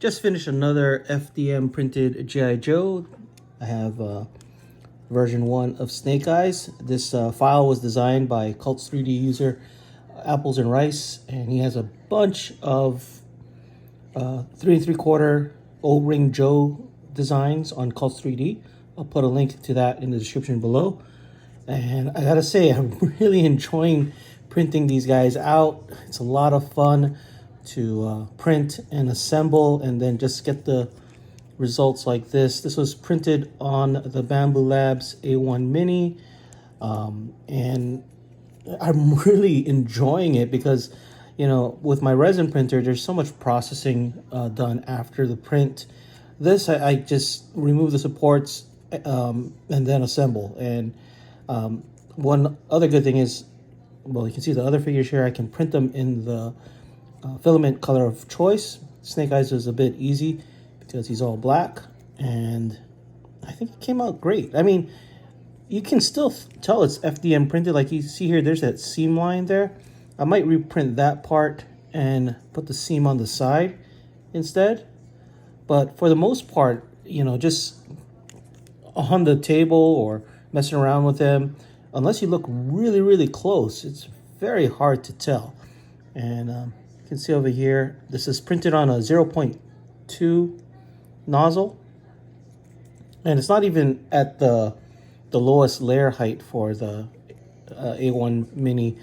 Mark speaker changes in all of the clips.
Speaker 1: Just finished another FDM printed G.I. Joe. I have version 1 of Snake Eyes. This file was designed by Cults 3D user Apples and Rice, and he has a bunch of 3 3/4 O-ring Joe designs on Cults 3D. I'll put a link to that in the description below. And I gotta say, I'm really enjoying printing these guys out. It's a lot of fun to print and assemble and then just get the results like this. This was printed on the Bamboo Labs A1 Mini, and I'm really enjoying it because, you know, with my resin printer, there's so much processing done after the print. This, I just remove the supports and then assemble. And one other good thing is, well, you can see the other figures here. I can print them in the filament color of choice. Snake Eyes is a bit easy because he's all black, and I think it came out great. I mean, you can still tell it's FDM printed. Like you see here, there's that seam line there. I might reprint that part and put the seam on the side instead. But for the most part, you know, just on the table or messing around with them, unless you look really, really close, it's very hard to tell. And you can see over here, this is printed on a 0.2 nozzle, and it's not even at the lowest layer height for the A1 Mini.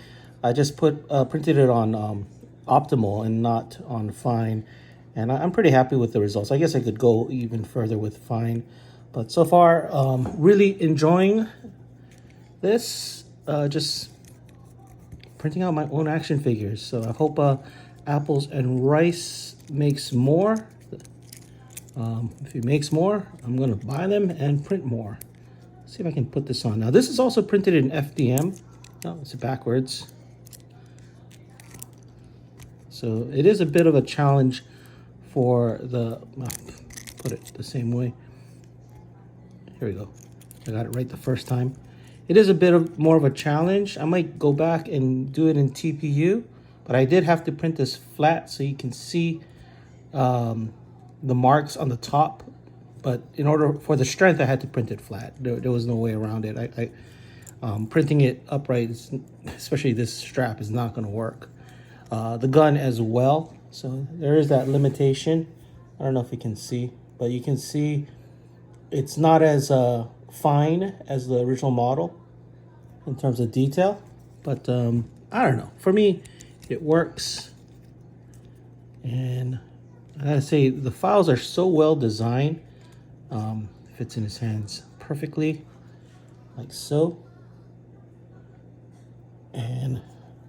Speaker 1: I just printed it on optimal and not on fine, and I'm pretty happy with the results. I guess I could go even further with fine, but so far really enjoying this. Just printing out my own action figures. So I hope Apples and Rice makes more. If he makes more, I'm gonna buy them and print more. Let's see if I can put this on. Now this is also printed in FDM. No, it's backwards. So it is a bit of a challenge for the, put it the same way. Here we go. I got it right the first time. It is a bit more of a challenge. I might go back and do it in TPU, but I did have to print this flat so you can see the marks on the top. But in order for the strength, I had to print it flat. There was no way around it. Printing it upright, especially this strap, is not going to work. The gun as well. So there is that limitation. I don't know if you can see, but you can see it's not as fine as the original model in terms of detail. But I don't know. For me, it works. And I gotta say, the files are so well designed. Fits in his hands perfectly, like so. And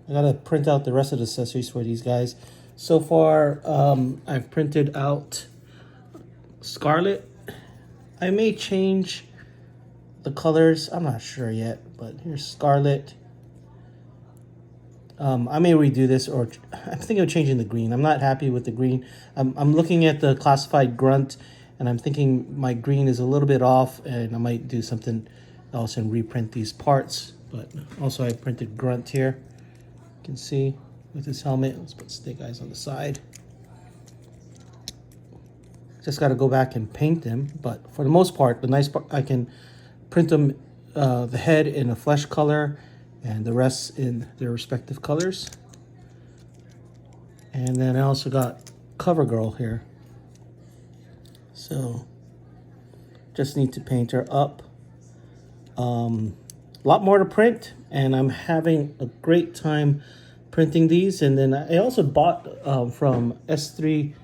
Speaker 1: I gotta print out the rest of the accessories for these guys. So far, I've printed out Scarlet. I may change the colors. I'm not sure yet, but here's Scarlet. I may redo this, or I'm thinking of changing the green. I'm not happy with the green. I'm looking at the classified grunt, and I'm thinking my green is a little bit off, and I might do something else and reprint these parts. But also I printed grunt here. You can see with his helmet. Let's put Snake Eyes on the side. Just got to go back and paint them, but for the most part, the nice part, I can print them, the head in a flesh color and the rest in their respective colors. And then I also got CoverGirl here. So just need to paint her up. A lot more to print, and I'm having a great time printing these. And then I also bought from S3D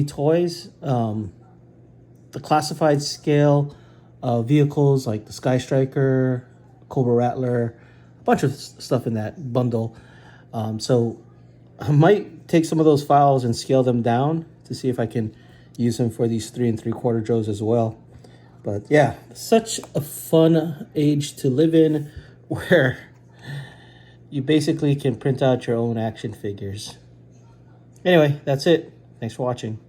Speaker 1: Toys the classified scale vehicles like the Sky Striker, Cobra Rattler, a bunch of stuff in that bundle. So I might take some of those files and scale them down to see if I can use them for these 3 3/4 Joes as well. But yeah, such a fun age to live in, where you basically can print out your own action figures. Anyway, that's it. Thanks for watching.